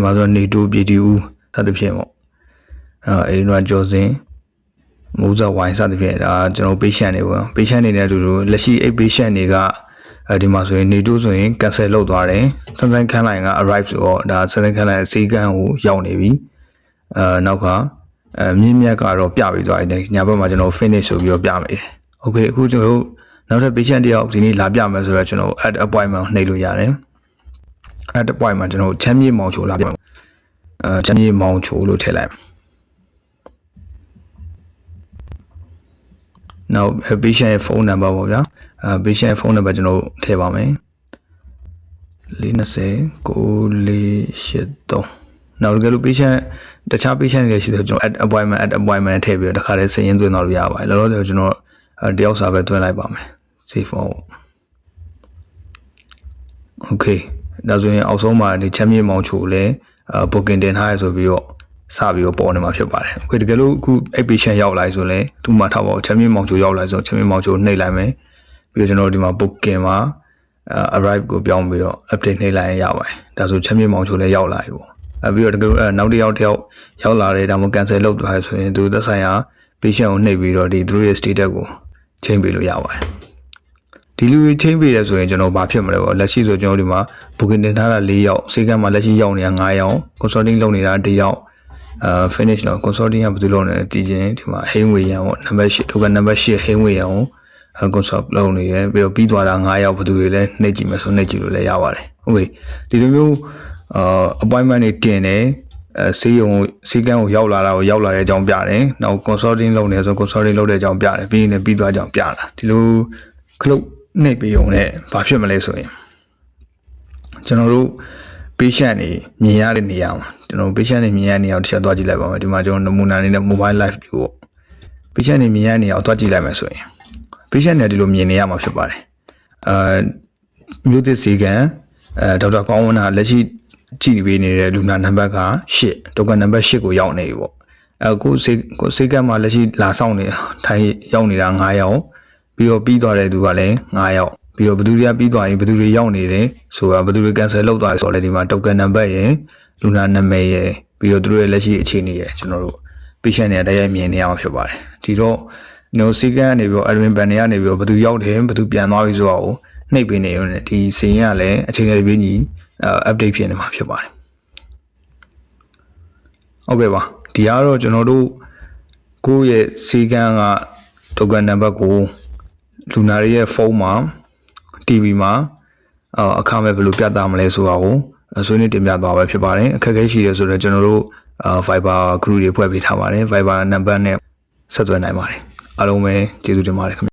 မှာဆိုနေတူပြည်တူစသဖြင့်ပေါ့အိမ်တော့ကြော်စင်မိုးစားဝိုင်းစသဖြင့်ဒါကျွန်တော် patient တွေပေါ့ patient တွေနဲ့အတူတူလက်ရှိအိတ် patient တွေကဒီမှာဆိုရင်နေတူဆိုရင် cancel လုပ်သွားတယ်စမ်းစမ်းခန်းလိုက်က arrive ဆိုတော့ဒါစမ်းစမ်းခန်းလိုက်စေကန်းကိုရောက်နေပြီနောက်ကမြင်းမြတ်ကတော့ပြပြီးသွားတယ်ညာဘက်မှာကျွန်တော် finish ဆိုပြီးတော့ပြမယ် okay အခုကျွန်တော်နောက်ထပ် patient တယောက်ဒီနေ့လာပြမယ်ဆိုတော့ကျွန်တော် add appointment နှိပ်လို့ရတယ် add appointment မှာကျွန်တော်ချမ်းမြေမောင်ချိုလာပြမယ်ချမ်းမြေမောင်ချိုလို့ထည့်လိုက်နောက် patient ရဲ့ phone number ပေါ့ဗျာpatient ရဲ့ phone number ကျွန်တော်ထည့်ပါမယ်420 9483နောက်တကယ်လို့ patient တခြား patient တွေရှိတယ်ကျွန်တော် add appointment ထည့်ပြီးတော့တခါတည်းစာရင်းသွင်းတော့လို့ရပါတယ်လောလောဆယ်ကျွန်တော်တယောက်စာပဲသွင်းလိုက်ပါမယ် save for okay ဒါဆိုရင်အောက်ဆုံးမှာဒီချမ်းမြေမောင်ချိုလဲbooking တင်ထားရဆိုပြီးတော့စပြီးတော့ပေါ်နေမှာဖြစ်ပါတယ် okay တကယ်လို့အခု patient ရောက်လာဆိုလဲသူ့မှာထားပါဦးချမ်းမြေမောင်ချိုရောက်လာဆိုချမ်းမြေမောင်ချိုနှိပ်လိုက်မယ်ပြီးတော့ကျွန်တော်ဒီမှာ booking မှာarrive ကိုပြောင်းပြီးတော့ update နှိပ်လိုက်ရင်ရပါတယ်ဒါဆိုချမ်းမြေမောင်ချိုလဲရောက်လာပြီပေါ့ပြီးတော့တကယ်လို့နောက်တစ်ယောက်ရောက်လာတယ်ဒါမှမဟုတ် cancel လုပ်သွားရဆိုရင်သူသက်ဆိုင်ရာ patient ကိုနှိပ်ပြီးတော့ဒီသူတို့ရဲ့ status ကို change ပေးလို့ရပါတယ်ဒီလူတွေ change ပေးတယ်ဆိုရင်ကျွန်တော်ဘာဖြစ်မလဲပေါ့လက်ရှိဆိုကျွန်တော်ဒီမှာ booking တင်ထားတာ4ယောက်စေကမ်းမှာလက်ရှိရောက်နေတာ5ယောက် consulting လုပ်နေတာ1ယောက်finish တော့ consulting ကဘယ်သူလုပ်နေလဲတည်ခြင်းဒီမှာဟိန်းဝေရန်ပေါ့ number 8 token number 8ဟိန်းဝေရန်ကိုconsult လုပ်နေရပြီးတော့ပြီးသွားတာ9ယောက်ဘယ်သူတွေလဲနှိပ်ကြည့်မယ်ဆိုနှိပ်ကြည့်လို့လည်းရပါတယ်ဟုတ်ပြီဒီလိုမျိုးappointment တွေတင်တယ်စေကမ်းကိုရောက်လာတာကိုရောက်လာတဲ့အကြောင်းပြတယ်နောက် consulting လုပ်နေဆို consulting လုပ်တဲ့အကြောင်းပြတယ်ပြီးရင်ပြီးသွားတဲ့အကြောင်းပြတာဒီလိုခလုတ်နှိပ်ပြီးုံနဲ့ဘာဖြစ်မလဲဆိုရင်ကျွန်တော်တို့ patient တွေမြင်ရတဲ့နေရာမှာကျွန်တော် patient တွေမြင်ရတဲ့နေရာကိုတစ်ချက်သွားကြည့်လိုက်ပါမယ်ဒီမှာကျွန်တော်နမူနာအနေနဲ့ mobile live view ပေါ့ patient တွေမြင်ရတဲ့နေရာကိုသွားကြည့်လိုက်မယ်ဆိုရင် patient တွေဒီလိုမြင်နေရမှာဖြစ်ပါတယ်မြို့သစ်စေကမ်းဒေါက်တာကောင်းဝင်းကလက်ရှိကြည့်ပေးနေတဲ့လူနာနံပါတ်က8 token number 8ကိုရောက်နေပြီပေါ့အခုစေကမ်းမှာလက်ရှိလာဆောင်နေထိုင်ရောက်နေတာ9ယောက်ပြီးတော့ပြီးသွားတဲ့သူကလည်း9ယောက်ပြီးတော့ဘယ်သူတွေကပြီးသွားရင်ဘယ်သူတွေရောက်နေတယ်ဆိုတာဘယ်သူတွေ cancel လုပ်သွားတယ်ဆိုတော့လေဒီမှာ token number ရယ်လူနာနာမည်ရယ်ပြီးတော့သူတို့ရဲ့လက်ရှိအခြေအနေရယ်ကျွန်တော်တို့ patient တွေတရားမြင်နေရမှာဖြစ်ပါတယ်ဒီတော့နော်စေကမ်းကနေပြီးတော့ admin ban တွေကနေပြီးတော့ဘယ်သူရောက်တယ်ဘယ်သူပြန်သွားပြီဆိုတာကိုနှိပ်ပေးနေရုံနဲ့ဒီစီရင်ကလည်းအချိန်နဲ့ပြည့်ညီupdate ဖြစ်နေမှာဖြစ်ပါတယ်ဟုတ်ကဲ့ပါဒီကတော့ကျွန်တော်တို့ကိုယ့်ရဲ့စေကမ်းက token number ကိုလူနာရဲ့ဖုန်းမှာ TV မှာအခမဲ့ဘယ်လိုပြသမလဲဆိုတာကိုဆွေးနွေးတင်ပြသွားပဲဖြစ်ပါတယ်အခက်အခဲရှိတယ်ဆိုတော့ကျွန်တော်တို့Viber group တွေဖွဲ့ပေးထားပါတယ် Viber number နဲ့ဆက်သွယ်နိုင်ပါတယ်အားလုံးပဲကျေးဇူးတင်ပါတယ်ခင်ဗျ